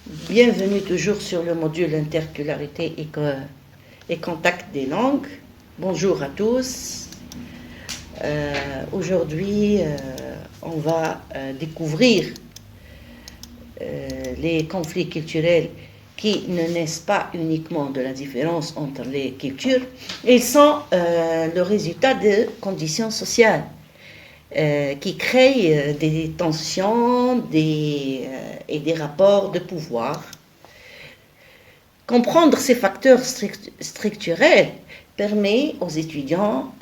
Bienvenue toujours sur le module interculturalité et contact des langues. Bonjour à tous. Aujourd'hui, on va découvrir les conflits culturels qui ne naissent pas uniquement de la différence entre les cultures, ils sont le résultat de conditions sociales qui créent des tensions et des rapports de pouvoir. Comprendre ces facteurs structurels permet aux étudiants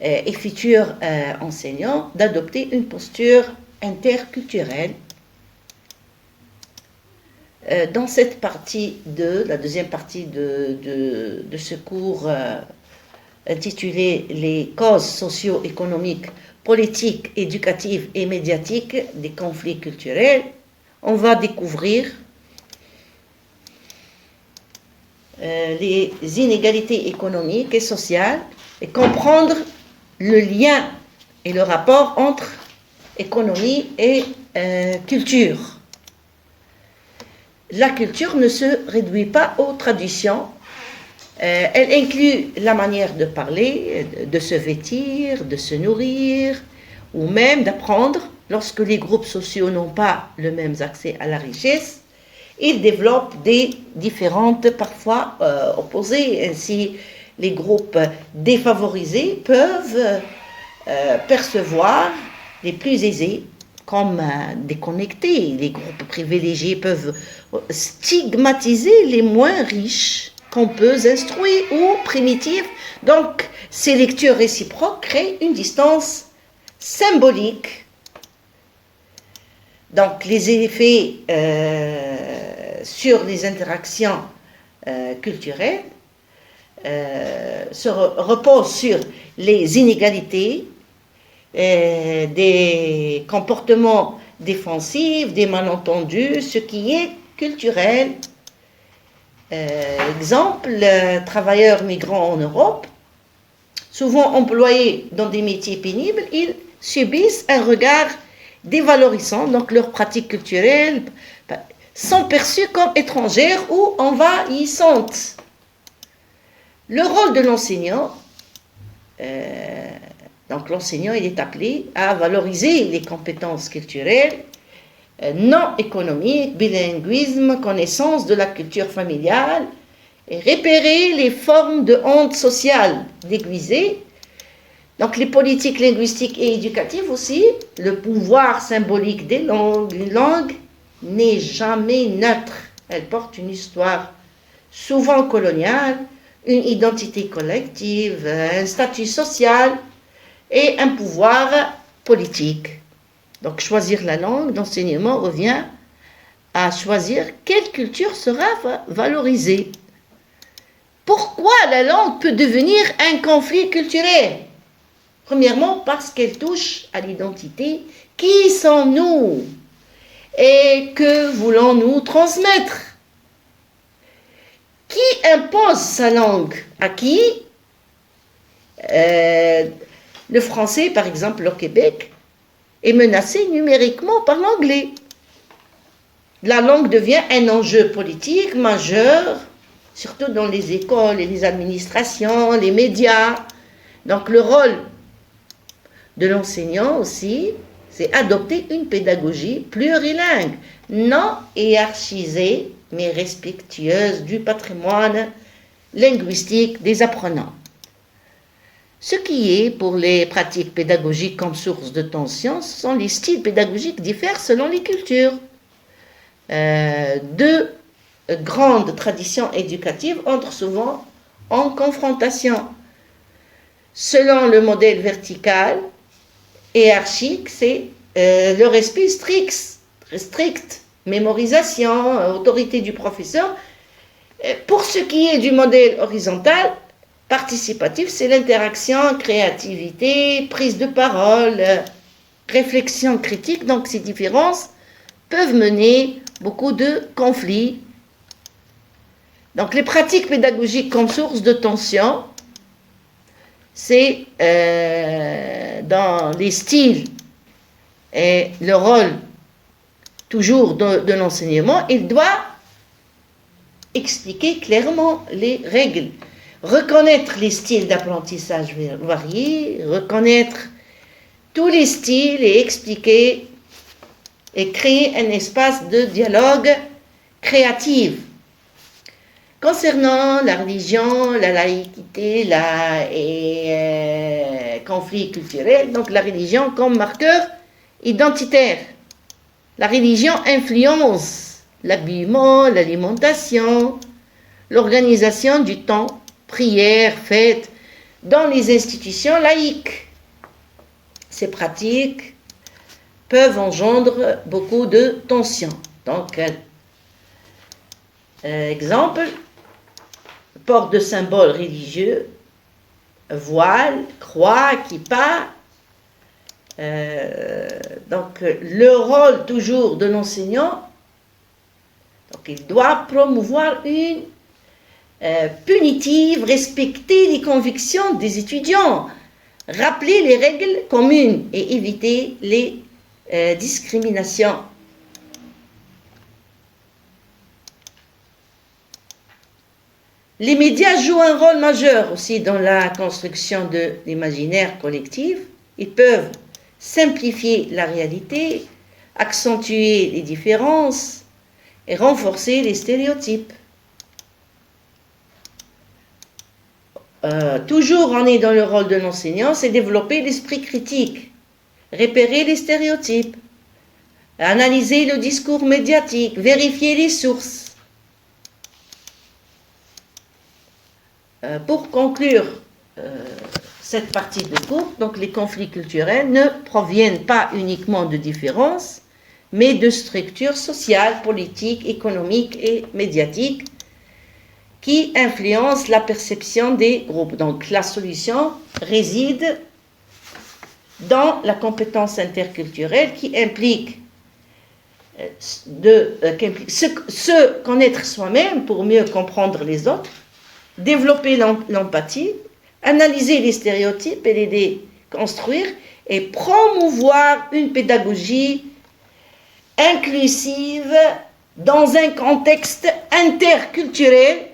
et futurs enseignants d'adopter une posture interculturelle. Dans cette partie la deuxième partie de ce cours intitulé « Les causes socio-économiques, politiques, éducatives et médiatiques des conflits culturels », on va découvrir les inégalités économiques et sociales et comprendre le lien et le rapport entre économie et culture. La culture ne se réduit pas aux traditions. Elle inclut la manière de parler, de se vêtir, de se nourrir, ou même d'apprendre. Lorsque les groupes sociaux n'ont pas le même accès à la richesse, ils développent des différentes, parfois opposées. Ainsi, les groupes défavorisés peuvent percevoir les plus aisés comme déconnectés. Les groupes privilégiés peuvent stigmatiser les moins riches, pompeux, instruits ou primitifs. Donc, ces lectures réciproques créent une distance symbolique. Donc, les effets sur les interactions culturelles reposent sur les inégalités, des comportements défensifs, des malentendus, ce qui est culturel. Exemple, travailleurs migrants en Europe, souvent employés dans des métiers pénibles, ils subissent un regard dévalorisant, donc leurs pratiques culturelles sont perçues comme étrangères ou envahissantes. Le rôle de l'enseignant, donc l'enseignant, il est appelé à valoriser les compétences culturelles non économiques, bilinguisme, connaissance de la culture familiale et repérer les formes de honte sociale déguisées. Donc les politiques linguistiques et éducatives aussi, le pouvoir symbolique des langues. Une langue n'est jamais neutre. Elle porte une histoire souvent coloniale, une identité collective, un statut social et un pouvoir politique. Donc choisir la langue d'enseignement revient à choisir quelle culture sera valorisée. Pourquoi la langue peut devenir un conflit culturel ? Premièrement, parce qu'elle touche à l'identité. Qui sommes-nous ? Et que voulons-nous transmettre ? Qui impose sa langue ? À qui ? Le français, par exemple, au Québec, est menacé numériquement par l'anglais. La langue devient un enjeu politique majeur, surtout dans les écoles et les administrations, les médias. Donc le rôle de l'enseignant aussi, c'est adopter une pédagogie plurilingue, non hiérarchisée, mais respectueuse du patrimoine linguistique des apprenants. Ce qui est, pour les pratiques pédagogiques comme source de tension, ce sont les styles pédagogiques diffèrent selon les cultures. Deux grandes traditions éducatives entrent souvent en confrontation. Selon le modèle vertical, hiérarchique, c'est le respect strict, mémorisation, autorité du professeur. Pour ce qui est du modèle horizontal, participatif, c'est l'interaction, créativité, prise de parole, réflexion critique. Donc ces différences peuvent mener beaucoup de conflits. Donc les pratiques pédagogiques comme source de tension, c'est dans les styles et le rôle toujours de l'enseignement, il doit expliquer clairement les règles, reconnaître les styles d'apprentissage variés, reconnaître tous les styles et expliquer et créer un espace de dialogue créatif. Concernant la religion, la laïcité et conflits culturels, donc la religion comme marqueur identitaire. La religion influence l'habillement, l'alimentation, l'organisation du temps, prières, fêtes, dans les institutions laïques. Ces pratiques peuvent engendrer beaucoup de tensions. Donc, exemple, port de symboles religieux, voile, croix, kippa. Donc, le rôle toujours de l'enseignant, donc il doit promouvoir une punitive, respecter les convictions des étudiants, rappeler les règles communes et éviter les discriminations. Les médias jouent un rôle majeur aussi dans la construction de l'imaginaire collectif. Ils peuvent simplifier la réalité, accentuer les différences et renforcer les stéréotypes. Toujours on est dans le rôle de l'enseignant, c'est développer l'esprit critique, repérer les stéréotypes, analyser le discours médiatique, vérifier les sources. Pour conclure cette partie de cours, donc les conflits culturels ne proviennent pas uniquement de différences, mais de structures sociales, politiques, économiques et médiatiques qui influencent la perception des groupes. Donc la solution réside dans la compétence interculturelle qui implique se connaître soi-même pour mieux comprendre les autres, développer l'empathie, analyser les stéréotypes et les déconstruire et promouvoir une pédagogie inclusive dans un contexte interculturel.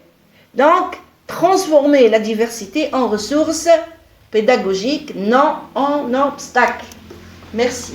Donc, transformer la diversité en ressources pédagogiques, non en obstacle. Merci.